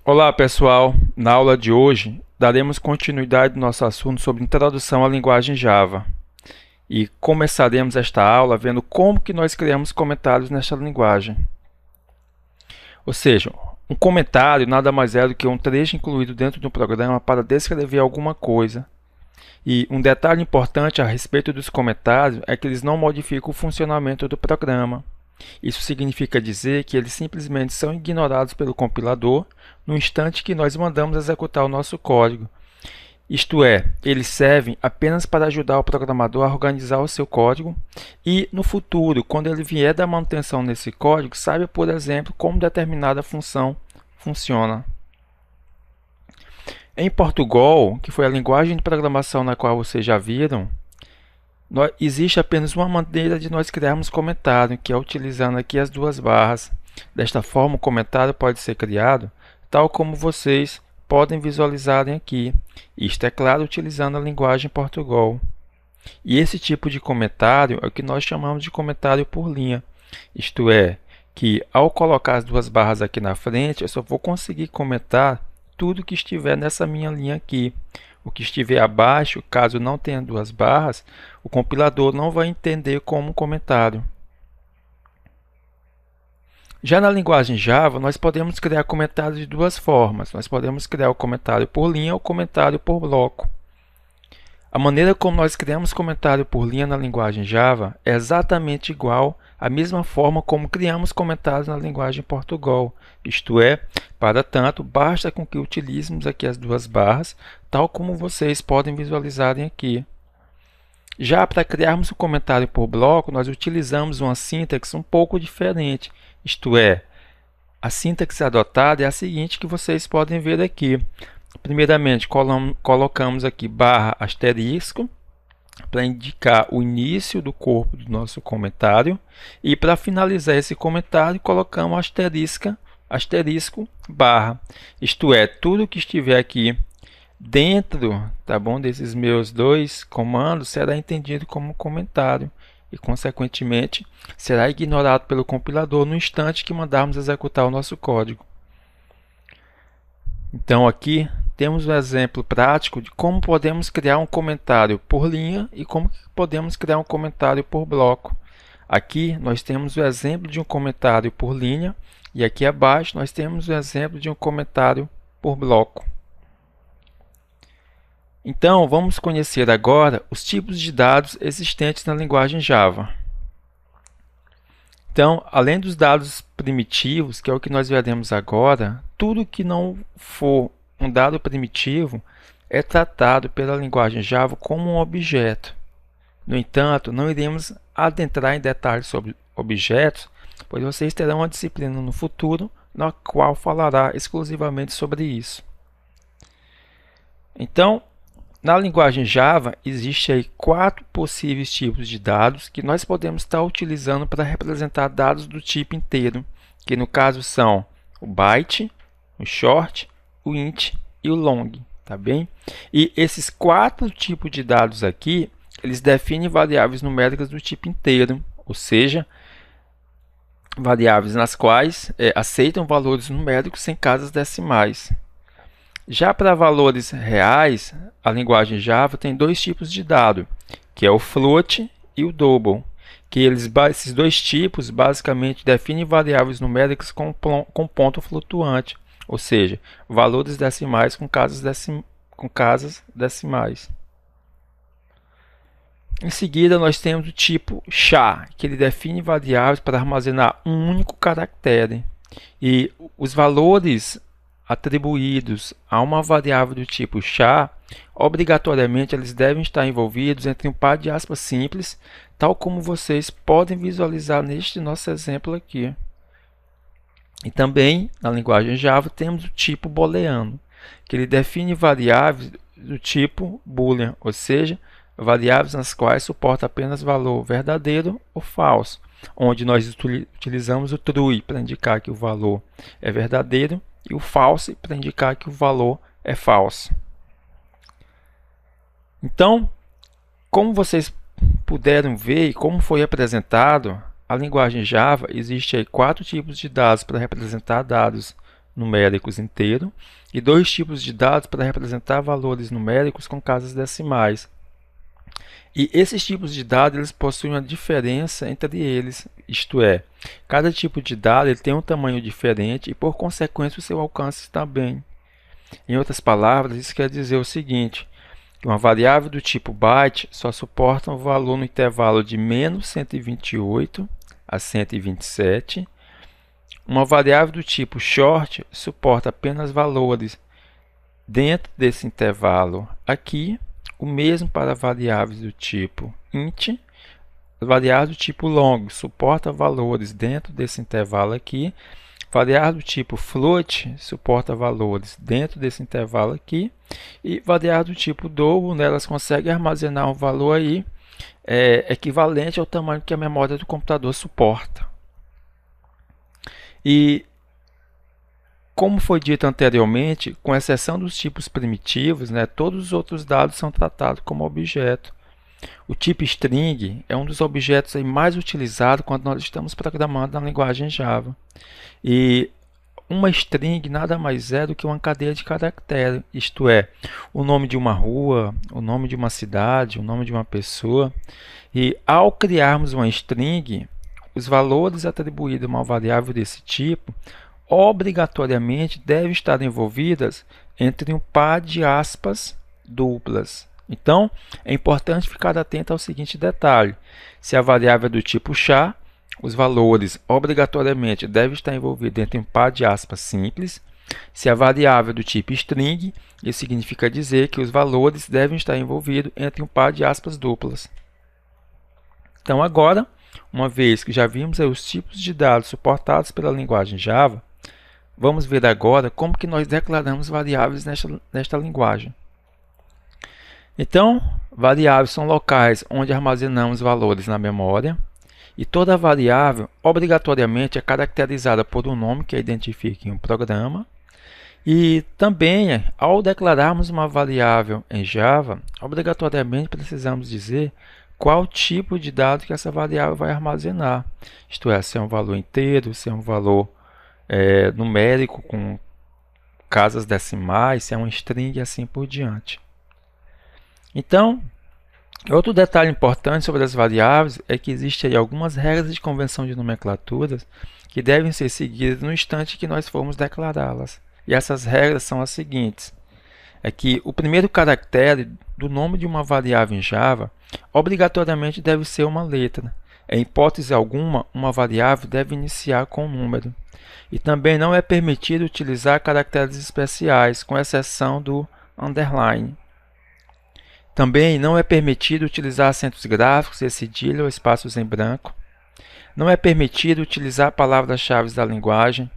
Olá pessoal, na aula de hoje daremos continuidade ao nosso assunto sobre introdução à linguagem Java e começaremos esta aula vendo como que nós criamos comentários nesta linguagem. Ou seja, um comentário nada mais é do que um trecho incluído dentro de um programa para descrever alguma coisa. E um detalhe importante a respeito dos comentários é que eles não modificam o funcionamento do programa. Isso significa dizer que eles simplesmente são ignorados pelo compilador no instante que nós mandamos executar o nosso código. Isto é, eles servem apenas para ajudar o programador a organizar o seu código e, no futuro, quando ele vier dar manutenção nesse código, saiba, por exemplo, como determinada função funciona. Em Portugal, que foi a linguagem de programação na qual vocês já viram, existe apenas uma maneira de nós criarmos comentário, que é utilizando aqui as duas barras. Desta forma, o comentário pode ser criado, tal como vocês podem visualizarem aqui. Isto é claro, utilizando a linguagem Portugal. E esse tipo de comentário é o que nós chamamos de comentário por linha. Isto é, que ao colocar as duas barras aqui na frente, eu só vou conseguir comentar tudo que estiver nessa minha linha aqui. O que estiver abaixo, caso não tenha duas barras, o compilador não vai entender como comentário. Já na linguagem Java, nós podemos criar comentários de duas formas. Nós podemos criar o comentário por linha ou comentário por bloco. A maneira como nós criamos comentário por linha na linguagem Java é exatamente igual à mesma forma como criamos comentários na linguagem Portugal. Isto é, para tanto, basta com que utilizemos aqui as duas barras, tal como vocês podem visualizarem aqui. Já para criarmos um comentário por bloco, nós utilizamos uma sintaxe um pouco diferente. Isto é, a sintaxe adotada é a seguinte que vocês podem ver aqui. Primeiramente, colocamos aqui barra asterisco para indicar o início do corpo do nosso comentário. E para finalizar esse comentário, colocamos asterisco barra. Isto é, tudo que estiver aqui dentro, tá bom, desses meus dois comandos será entendido como comentário e, consequentemente, será ignorado pelo compilador no instante que mandarmos executar o nosso código. Então, aqui temos um exemplo prático de como podemos criar um comentário por linha e como podemos criar um comentário por bloco. Aqui nós temos o exemplo de um comentário por linha e aqui abaixo nós temos o exemplo de um comentário por bloco. Então, vamos conhecer agora os tipos de dados existentes na linguagem Java. Então, além dos dados primitivos, que é o que nós veremos agora, tudo que não for um dado primitivo é tratado pela linguagem Java como um objeto. No entanto, não iremos adentrar em detalhes sobre objetos, pois vocês terão uma disciplina no futuro na qual falará exclusivamente sobre isso. Então, na linguagem Java, existem aí 4 possíveis tipos de dados que nós podemos estar utilizando para representar dados do tipo inteiro, que no caso são o byte, o short, o int e o long, tá bem? E esses 4 tipos de dados aqui, eles definem variáveis numéricas do tipo inteiro, ou seja, variáveis nas quais aceitam valores numéricos sem casas decimais. Já para valores reais, a linguagem Java tem 2 tipos de dado, que é o float e o double, que esses 2 tipos basicamente definem variáveis numéricas com ponto flutuante, ou seja, valores decimais com casas decimais. Em seguida, nós temos o tipo SHA, que ele define variáveis para armazenar um único caractere. E os valores atribuídos a uma variável do tipo SHA, obrigatoriamente eles devem estar envolvidos entre um par de aspas simples, tal como vocês podem visualizar neste nosso exemplo aqui. E também, na linguagem Java, temos o tipo booleano, que ele define variáveis do tipo boolean, ou seja, variáveis nas quais suporta apenas valor verdadeiro ou falso, onde nós utilizamos o true para indicar que o valor é verdadeiro e o false para indicar que o valor é falso. Então, como vocês puderam ver e como foi apresentado, a linguagem Java existe aí 4 tipos de dados para representar dados numéricos inteiros e 2 tipos de dados para representar valores numéricos com casas decimais. E esses tipos de dados eles possuem uma diferença entre eles, isto é, cada tipo de dado ele tem um tamanho diferente e, por consequência, o seu alcance também. Em outras palavras, isso quer dizer o seguinte, que uma variável do tipo byte só suporta um valor no intervalo de menos 128 a 127. Uma variável do tipo short suporta apenas valores dentro desse intervalo aqui. O mesmo para variáveis do tipo int. Variável do tipo long suporta valores dentro desse intervalo aqui. Variável do tipo float suporta valores dentro desse intervalo aqui. E variável do tipo double, né, elas conseguem armazenar um valor aí equivalente ao tamanho que a memória do computador suporta. E como foi dito anteriormente, com exceção dos tipos primitivos, né, todos os outros dados são tratados como objeto. O tipo string é um dos objetos aí mais utilizados quando nós estamos programando na linguagem Java. E uma string nada mais é do que uma cadeia de caracteres, isto é, o nome de uma rua, o nome de uma cidade, o nome de uma pessoa. E ao criarmos uma string, os valores atribuídos a uma variável desse tipo obrigatoriamente devem estar envolvidas entre um par de aspas duplas. Então, é importante ficar atento ao seguinte detalhe. Se a variável é do tipo char, os valores obrigatoriamente devem estar envolvidos entre um par de aspas simples. Se a variável é do tipo string, isso significa dizer que os valores devem estar envolvidos entre um par de aspas duplas. Então, agora, uma vez que já vimos os tipos de dados suportados pela linguagem Java, vamos ver agora como que nós declaramos variáveis nesta linguagem. Então, variáveis são locais onde armazenamos valores na memória e toda variável obrigatoriamente é caracterizada por um nome que a identifica em um programa. E também, ao declararmos uma variável em Java, obrigatoriamente precisamos dizer qual tipo de dado que essa variável vai armazenar. Isto é, se é um valor inteiro, se é um valor numérico com casas decimais, se é um string e assim por diante. Então, outro detalhe importante sobre as variáveis é que existem algumas regras de convenção de nomenclaturas que devem ser seguidas no instante que nós formos declará-las. E essas regras são as seguintes. É que o primeiro caractere do nome de uma variável em Java obrigatoriamente deve ser uma letra. Em hipótese alguma, uma variável deve iniciar com um número. E também não é permitido utilizar caracteres especiais, com exceção do underline. Também não é permitido utilizar acentos gráficos e cedilha ou espaços em branco. Não é permitido utilizar palavras-chave da linguagem.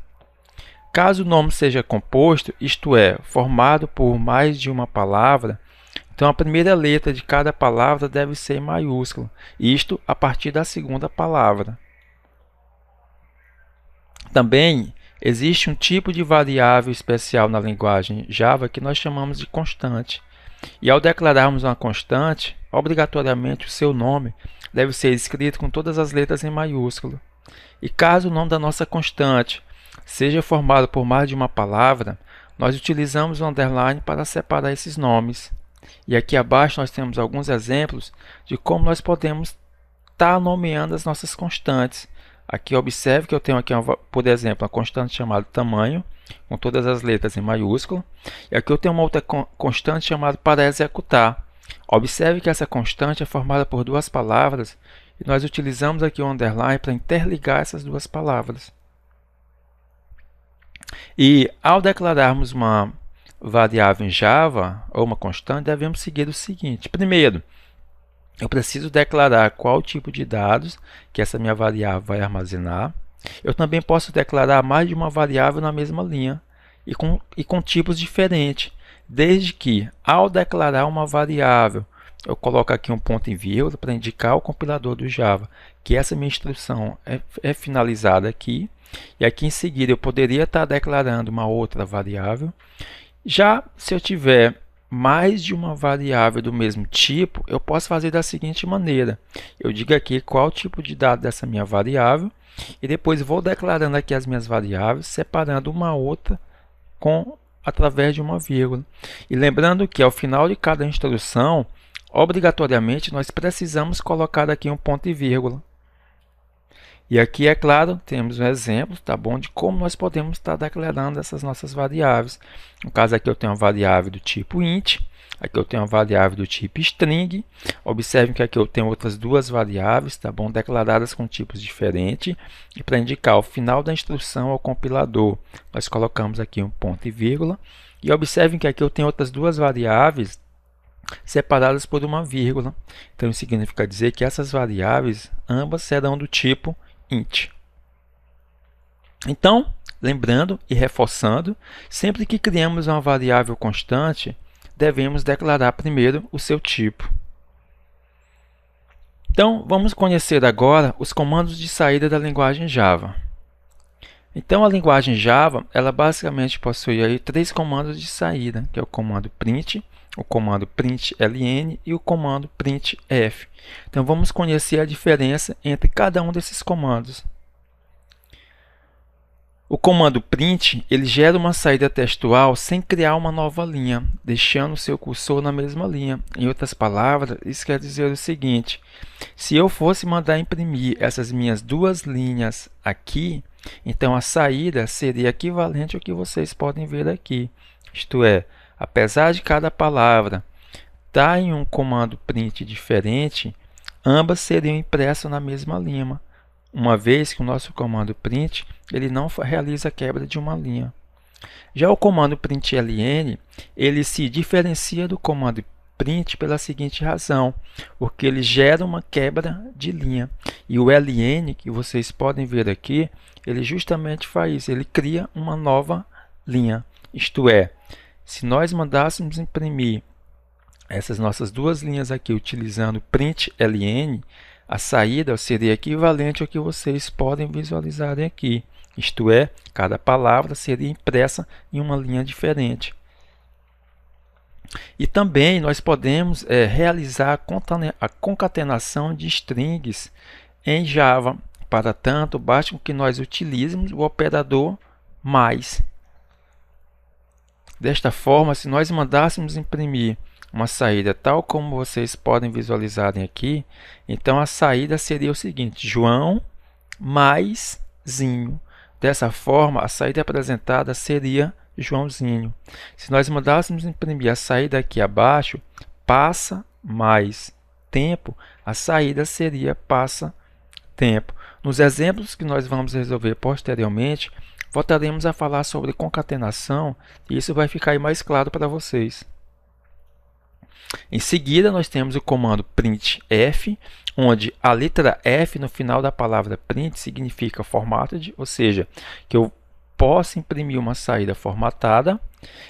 Caso o nome seja composto, isto é, formado por mais de uma palavra, então a primeira letra de cada palavra deve ser em maiúsculo, isto a partir da segunda palavra. Também existe um tipo de variável especial na linguagem Java que nós chamamos de constante. E ao declararmos uma constante, obrigatoriamente o seu nome deve ser escrito com todas as letras em maiúsculo. E caso o nome da nossa constante seja formado por mais de uma palavra, nós utilizamos o underline para separar esses nomes. E aqui abaixo nós temos alguns exemplos de como nós podemos estar nomeando as nossas constantes. Aqui observe que eu tenho aqui, por exemplo, uma constante chamada tamanho, com todas as letras em maiúsculo. E aqui eu tenho uma outra constante chamada para executar. Observe que essa constante é formada por duas palavras e nós utilizamos aqui o underline para interligar essas duas palavras. E ao declararmos uma variável em Java, ou uma constante, devemos seguir o seguinte. Primeiro, eu preciso declarar qual tipo de dados que essa minha variável vai armazenar. Eu também posso declarar mais de uma variável na mesma linha e com tipos diferentes, desde que, ao declarar uma variável, eu coloco aqui um ponto em vírgula para indicar ao compilador do Java que essa minha instrução é finalizada aqui. E aqui em seguida eu poderia estar declarando uma outra variável. Já se eu tiver mais de uma variável do mesmo tipo, eu posso fazer da seguinte maneira. Eu digo aqui qual tipo de dado dessa minha variável e depois vou declarando aqui as minhas variáveis, separando uma outra através de uma vírgula. E lembrando que ao final de cada instrução, obrigatoriamente nós precisamos colocar aqui um ponto e vírgula. E aqui, é claro, temos um exemplo, tá bom, de como nós podemos estar declarando essas nossas variáveis. No caso aqui eu tenho uma variável do tipo int, aqui eu tenho uma variável do tipo string. Observem que aqui eu tenho outras duas variáveis, tá bom, declaradas com tipos diferentes. E para indicar o final da instrução ao compilador, nós colocamos aqui um ponto e vírgula. E observem que aqui eu tenho outras duas variáveis separadas por uma vírgula. Então isso significa dizer que essas variáveis ambas serão do tipo int. Então, lembrando e reforçando, sempre que criamos uma variável constante, devemos declarar primeiro o seu tipo. Então, vamos conhecer agora os comandos de saída da linguagem Java. Então, a linguagem Java, ela basicamente possui aí três comandos de saída, que é o comando print, o comando println e o comando printf. Então, vamos conhecer a diferença entre cada um desses comandos. O comando print, ele gera uma saída textual sem criar uma nova linha, deixando o seu cursor na mesma linha. Em outras palavras, isso quer dizer o seguinte: se eu fosse mandar imprimir essas minhas duas linhas aqui, então a saída seria equivalente ao que vocês podem ver aqui. Isto é, apesar de cada palavra estar em um comando print diferente, ambas seriam impressas na mesma linha, uma vez que o nosso comando print ele não realiza a quebra de uma linha. Já o comando println, ele se diferencia do comando print pela seguinte razão, porque ele gera uma quebra de linha. E o ln, que vocês podem ver aqui, ele justamente faz isso, ele cria uma nova linha. Isto é, se nós mandássemos imprimir essas nossas duas linhas aqui utilizando println, a saída seria equivalente ao que vocês podem visualizar aqui. Isto é, cada palavra seria impressa em uma linha diferente. E também nós podemos realizar a concatenação de strings em Java. Para tanto, basta que nós utilizemos o operador mais. Desta forma, se nós mandássemos imprimir uma saída tal como vocês podem visualizar aqui, então a saída seria o seguinte: João mais Zinho. Dessa forma, a saída apresentada seria Joãozinho. Se nós mandássemos imprimir a saída aqui abaixo, passa mais tempo, a saída seria passa tempo. Nos exemplos que nós vamos resolver posteriormente, voltaremos a falar sobre concatenação e isso vai ficar aí mais claro para vocês. Em seguida, nós temos o comando printf, onde a letra F no final da palavra print significa formatted, ou seja, que eu posso imprimir uma saída formatada.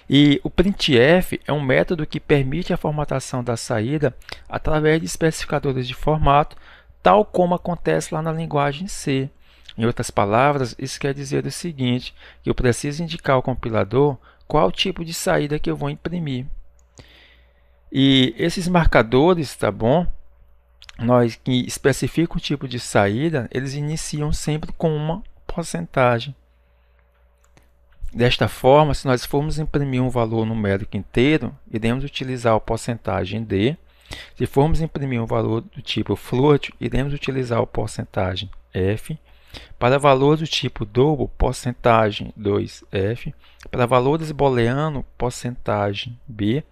E o printf é um método que permite a formatação da saída através de especificadores de formato, tal como acontece lá na linguagem C. Em outras palavras, isso quer dizer o seguinte, que eu preciso indicar ao compilador qual tipo de saída que eu vou imprimir. E esses marcadores, tá bom? Nós que especificam o tipo de saída, eles iniciam sempre com uma porcentagem. Desta forma, se nós formos imprimir um valor numérico inteiro, iremos utilizar a porcentagem D. Se formos imprimir um valor do tipo float, iremos utilizar a porcentagem F. Para valores do tipo double, porcentagem 2F. Para valores booleano, porcentagem B.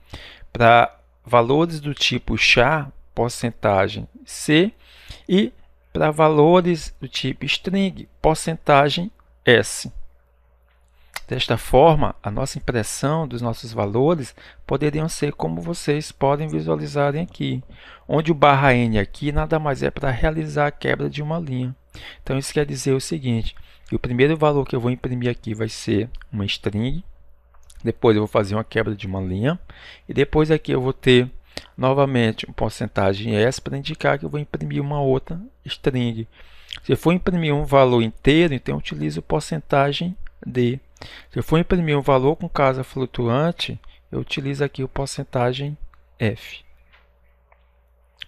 Para valores do tipo char, porcentagem C. E para valores do tipo string, porcentagem S. Desta forma, a nossa impressão dos nossos valores poderiam ser como vocês podem visualizar aqui, onde o /n aqui nada mais é para realizar a quebra de uma linha. Então isso quer dizer o seguinte, que o primeiro valor que eu vou imprimir aqui vai ser uma string, depois eu vou fazer uma quebra de uma linha, e depois aqui eu vou ter novamente uma porcentagem S para indicar que eu vou imprimir uma outra string. Se eu for imprimir um valor inteiro, então eu utilizo porcentagem D. Se eu for imprimir um valor com casa flutuante, eu utilizo aqui o porcentagem F.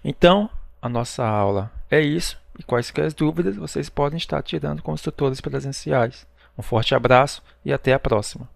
Então, a nossa aula é isso. E quaisquer dúvidas vocês podem estar tirando com os tutores presenciais. Um forte abraço e até a próxima!